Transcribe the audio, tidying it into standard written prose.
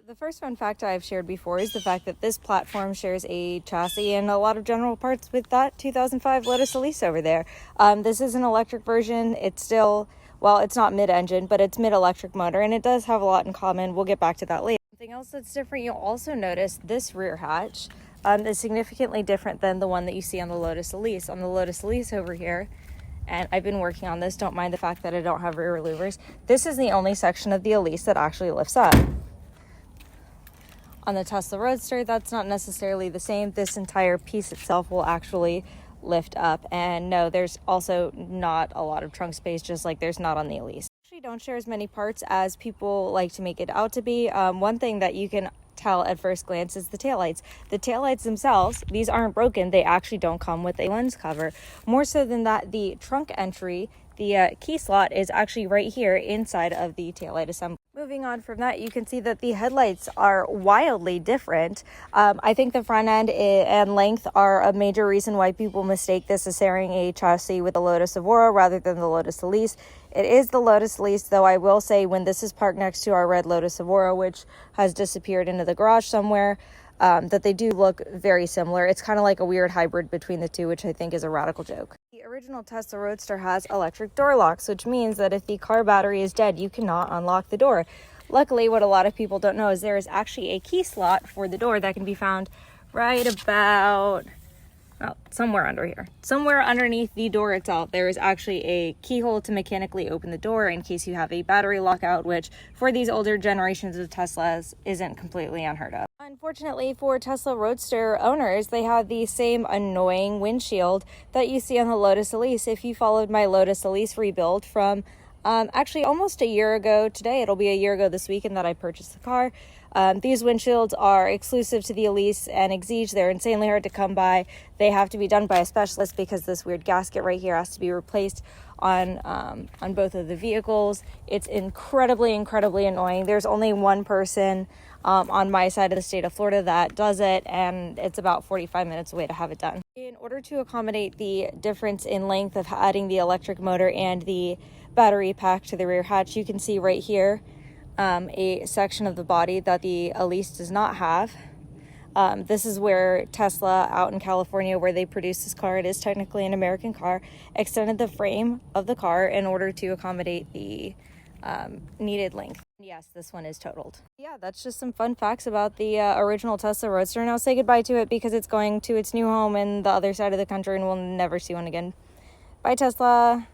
The first fun fact I've shared before is the fact that this platform shares a chassis and a lot of general parts with that 2005 Lotus Elise over there. This is an electric version. It's still, well, it's not mid-engine, but it's mid-electric motor, and it does have a lot in common. We'll get back to that later. Something else that's different, you'll also notice this rear hatch is significantly different than the one that you see on the Lotus Elise. On the Lotus Elise over here, and I've been working on this, don't mind the fact that I don't have rear louvers. This is the only section of the Elise that actually lifts up. On the Tesla Roadster, that's not necessarily the same. This entire piece itself will actually lift up. And no, there's also not a lot of trunk space, just like there's not on the Elise. Actually don't share as many parts as people like to make it out to be. One thing that you can tell at first glance is the taillights. The taillights themselves, these aren't broken. They actually don't come with a lens cover. More so than that, the trunk entry, the key slot is actually right here inside of the taillight assembly. Moving on from that, you can see that the headlights are wildly different. I think the front end and length are a major reason why people mistake this as sharing a chassis with the Lotus Evora rather than the Lotus Elise. It is the Lotus Elise, though I will say when this is parked next to our red Lotus Evora, which has disappeared into the garage somewhere, that they do look very similar. It's kind of like a weird hybrid between the two, which I think is a radical joke. The original Tesla Roadster has electric door locks, which means that if the car battery is dead, you cannot unlock the door. Luckily, what a lot of people don't know is there is actually a key slot for the door that can be found right about, well, somewhere under here. Somewhere underneath the door itself, there is actually a keyhole to mechanically open the door in case you have a battery lockout, which for these older generations of Teslas isn't completely unheard of. Unfortunately for Tesla Roadster owners, they have the same annoying windshield that you see on the Lotus Elise. If you followed my Lotus Elise rebuild from actually almost a year ago today, it'll be a year ago this weekend that I purchased the car. These windshields are exclusive to the Elise and Exige. They're insanely hard to come by. They have to be done by a specialist because this weird gasket right here has to be replaced on both of the vehicles. It's incredibly annoying. There's only one person on my side of the state of Florida that does it, and it's about 45 minutes away to have it done. In order to accommodate the difference in length of adding the electric motor and the battery pack to the rear hatch, you can see right here a section of the body that the Elise does not have. This is where Tesla out in California, where they produce this car, it is technically an American car, extended the frame of the car in order to accommodate the needed length. Yes, this one is totaled. Yeah, that's just some fun facts about the original Tesla Roadster, and I'll say goodbye to it because it's going to its new home in the other side of the country and we'll never see one again. Bye, Tesla.